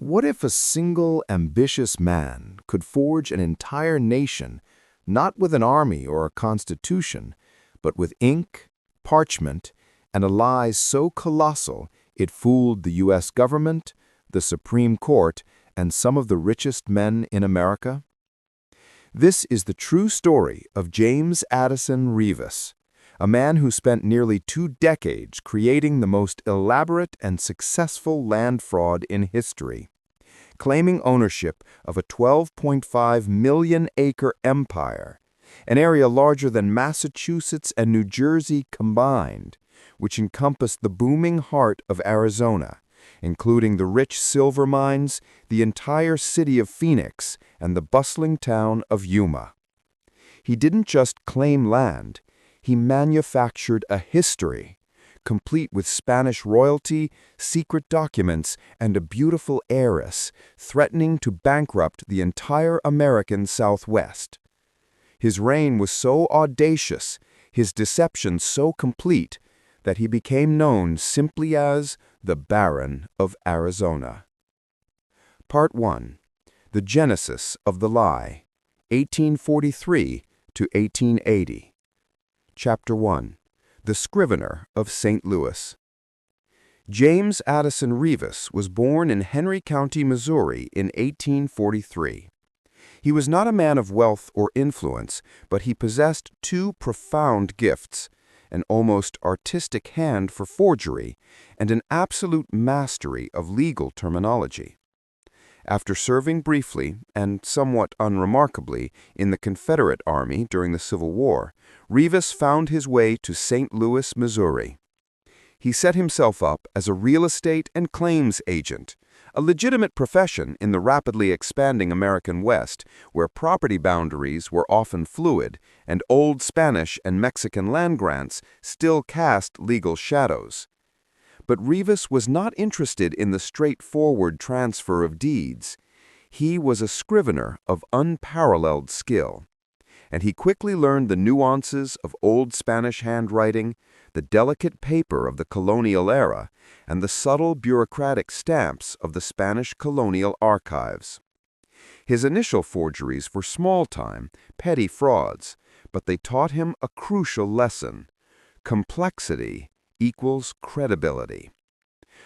What if a single ambitious man could forge an entire nation, not with an army or a constitution, but with ink, parchment, and a lie so colossal it fooled the U.S. government, the Supreme Court, and some of the richest men in America? This is the true story of James Addison Reavis, a man who spent nearly 2 decades creating the most elaborate and successful land fraud in history, claiming ownership of a 12.5 million-acre empire, an area larger than Massachusetts and New Jersey combined, which encompassed the booming heart of Arizona, including the rich silver mines, the entire city of Phoenix, and the bustling town of Yuma. He didn't just claim land, he manufactured a history, complete with Spanish royalty, secret documents, and a beautiful heiress, threatening to bankrupt the entire American Southwest. His reign was so audacious, his deception so complete, that he became known simply as the Baron of Arizona. Part 1. The Genesis of the Lie, 1843 to 1880. Chapter 1. The Scrivener of St. Louis. James Addison Reavis was born in Henry County, Missouri in 1843. He was not a man of wealth or influence, but he possessed 2 profound gifts: an almost artistic hand for forgery, and an absolute mastery of legal terminology. After serving briefly, and somewhat unremarkably, in the Confederate Army during the Civil War, Reavis found his way to St. Louis, Missouri. He set himself up as a real estate and claims agent, a legitimate profession in the rapidly expanding American West, where property boundaries were often fluid, and old Spanish and Mexican land grants still cast legal shadows. But Reavis was not interested in the straightforward transfer of deeds. He was a scrivener of unparalleled skill, and he quickly learned the nuances of old Spanish handwriting, the delicate paper of the colonial era, and the subtle bureaucratic stamps of the Spanish colonial archives. His initial forgeries were small-time, petty frauds, but they taught him a crucial lesson: complexity equals credibility.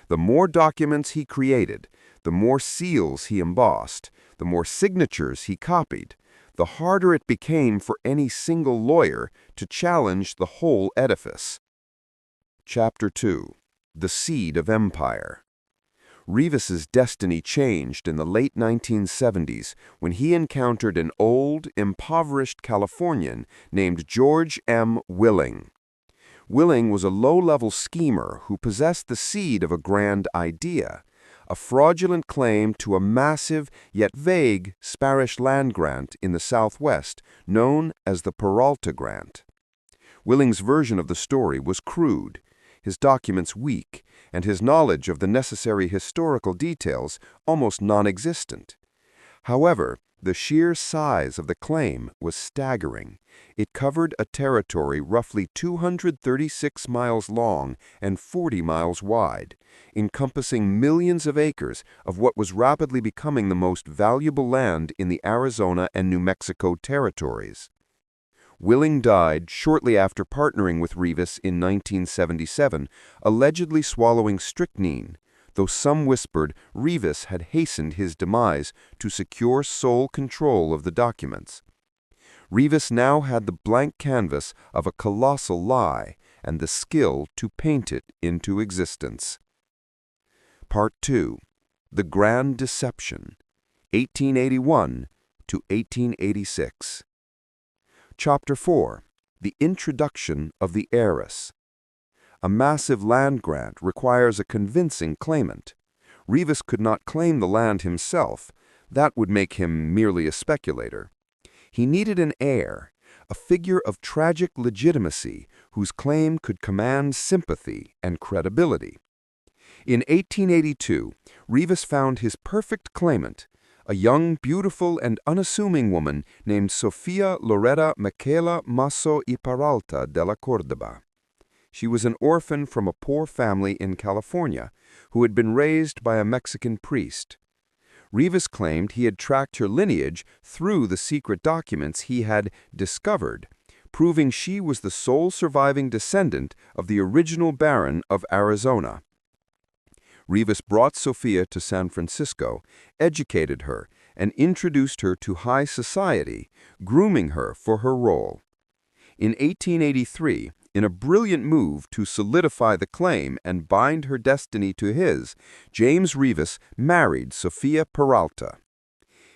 The more documents he created, the more seals he embossed, the more signatures he copied, the harder it became for any single lawyer to challenge the whole edifice. Chapter 2. The Seed of Empire. Reavis's destiny changed in the late 1970s when he encountered an old, impoverished Californian named George M. Willing. Willing was a low-level schemer who possessed the seed of a grand idea, a fraudulent claim to a massive yet vague Spanish land grant in the Southwest known as the Peralta Grant. Willing's version of the story was crude, his documents weak, and his knowledge of the necessary historical details almost non-existent. However, the sheer size of the claim was staggering. It covered a territory roughly 236 miles long and 40 miles wide, encompassing millions of acres of what was rapidly becoming the most valuable land in the Arizona and New Mexico territories. Willing died shortly after partnering with Reavis in 1977, allegedly swallowing strychnine, though some whispered Reavis had hastened his demise to secure sole control of the documents. Reavis now had the blank canvas of a colossal lie and the skill to paint it into existence. Part 2. The Grand Deception, 1881 to 1886. Chapter 4. The Introduction of the Heiress. A massive land grant requires a convincing claimant. Reavis could not claim the land himself. That would make him merely a speculator. He needed an heir, a figure of tragic legitimacy whose claim could command sympathy and credibility. In 1882, Reavis found his perfect claimant, a young, beautiful, and unassuming woman named Sofia Loretta Michaela Masso y Peralta de la Córdoba. She was an orphan from a poor family in California who had been raised by a Mexican priest. Reavis claimed he had tracked her lineage through the secret documents he had discovered, proving she was the sole surviving descendant of the original Baron of Arizona. Reavis brought Sophia to San Francisco, educated her, and introduced her to high society, grooming her for her role. In 1883, in a brilliant move to solidify the claim and bind her destiny to his, James Reavis married Sophia Peralta.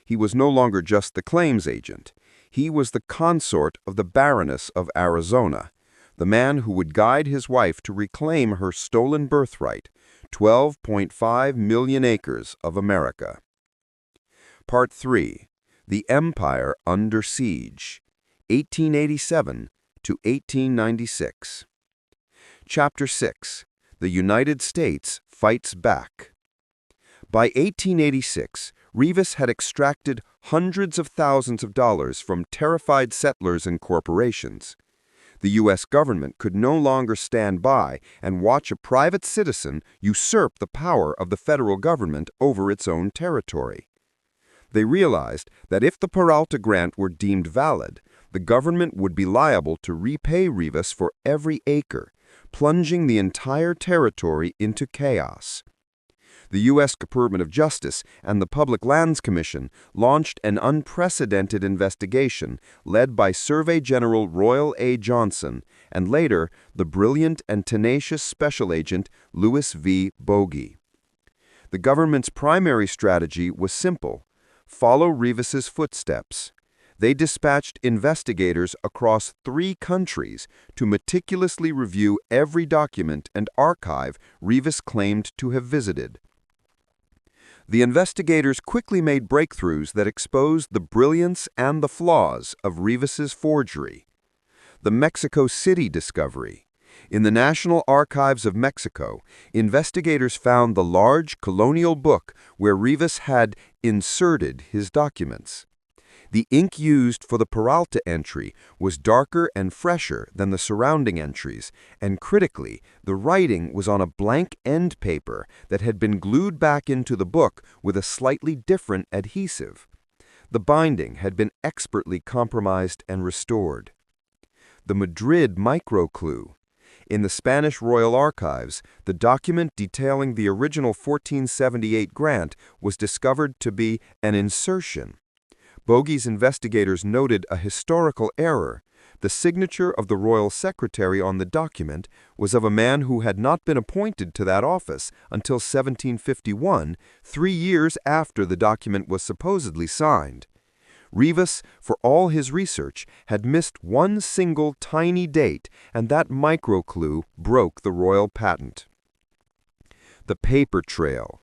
He was no longer just the claims agent. He was the consort of the Baroness of Arizona, the man who would guide his wife to reclaim her stolen birthright, 12.5 million acres of America. Part 3. The Empire Under Siege, 1887 to 1896. Chapter 6. The United States Fights Back. By 1886, Reavis had extracted hundreds of thousands of dollars from terrified settlers and corporations. The U.S. government could no longer stand by and watch a private citizen usurp the power of the federal government over its own territory. They realized that if the Peralta grant were deemed valid, the government would be liable to repay Reavis for every acre, plunging the entire territory into chaos. The U.S. Department of Justice and the Public Lands Commission launched an unprecedented investigation led by Survey General Royal A. Johnson and later the brilliant and tenacious Special Agent Louis V. Bogie. The government's primary strategy was simple: follow Reavis's footsteps. They dispatched investigators across 3 countries to meticulously review every document and archive Reavis claimed to have visited. The investigators quickly made breakthroughs that exposed the brilliance and the flaws of Reavis's forgery. The Mexico City discovery. In the National Archives of Mexico, investigators found the large colonial book where Reavis had inserted his documents. The ink used for the Peralta entry was darker and fresher than the surrounding entries, and critically, the writing was on a blank end paper that had been glued back into the book with a slightly different adhesive. The binding had been expertly compromised and restored. The Madrid microclue. In the Spanish Royal Archives, the document detailing the original 1478 grant was discovered to be an insertion. Bogie's investigators noted a historical error. The signature of the royal secretary on the document was of a man who had not been appointed to that office until 1751, 3 years after the document was supposedly signed. Reavis, for all his research, had missed one single tiny date, and that microclue broke the royal patent. The paper trail.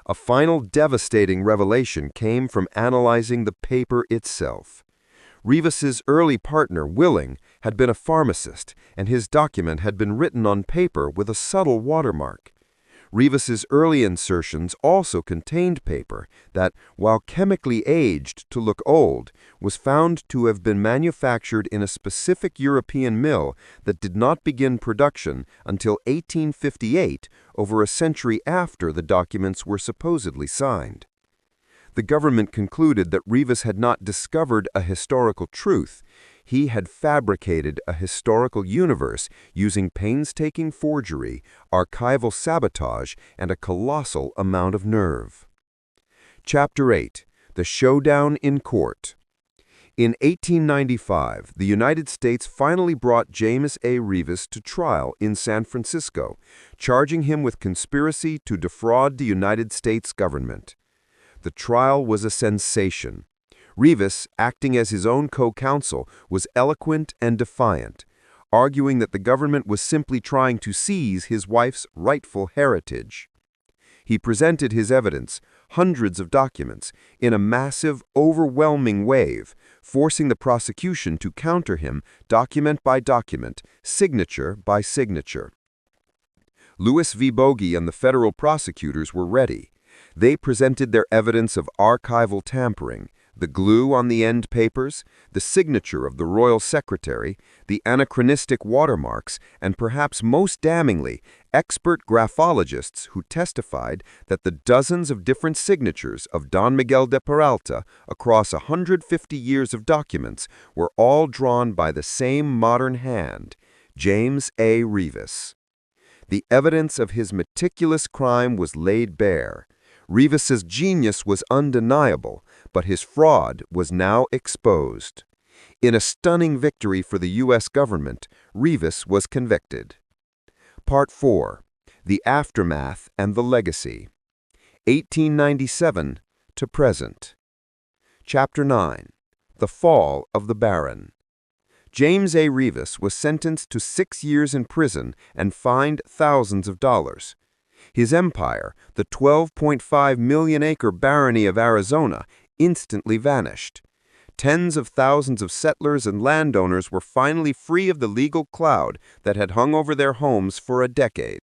A final devastating revelation came from analyzing the paper itself. Reavis's early partner, Willing, had been a pharmacist, and his document had been written on paper with a subtle watermark. Reavis's early insertions also contained paper that, while chemically aged to look old, was found to have been manufactured in a specific European mill that did not begin production until 1858, over a century after the documents were supposedly signed. The government concluded that Reavis had not discovered a historical truth. He had fabricated a historical universe using painstaking forgery, archival sabotage, and a colossal amount of nerve. Chapter 8. The Showdown in Court. In 1895, the United States finally brought James A. Reavis to trial in San Francisco, charging him with conspiracy to defraud the United States government. The trial was a sensation. Reavis, acting as his own co-counsel, was eloquent and defiant, arguing that the government was simply trying to seize his wife's rightful heritage. He presented his evidence, hundreds of documents, in a massive, overwhelming wave, forcing the prosecution to counter him document by document, signature by signature. Louis V. Bogie and the federal prosecutors were ready. They presented their evidence of archival tampering, the glue on the end papers, the signature of the royal secretary, the anachronistic watermarks, and perhaps most damningly, expert graphologists who testified that the dozens of different signatures of Don Miguel de Peralta across 150 years of documents were all drawn by the same modern hand, James A. Reavis. The evidence of his meticulous crime was laid bare. Reavis's genius was undeniable, but his fraud was now exposed. In a stunning victory for the U.S. government, Reavis was convicted. Part 4. The Aftermath and the Legacy. 1897 to present. Chapter 9. The Fall of the Baron. James A. Reavis was sentenced to 6 years in prison and fined thousands of dollars. His empire, the 12.5 million-acre barony of Arizona, instantly vanished. Tens of thousands of settlers and landowners were finally free of the legal cloud that had hung over their homes for a decade.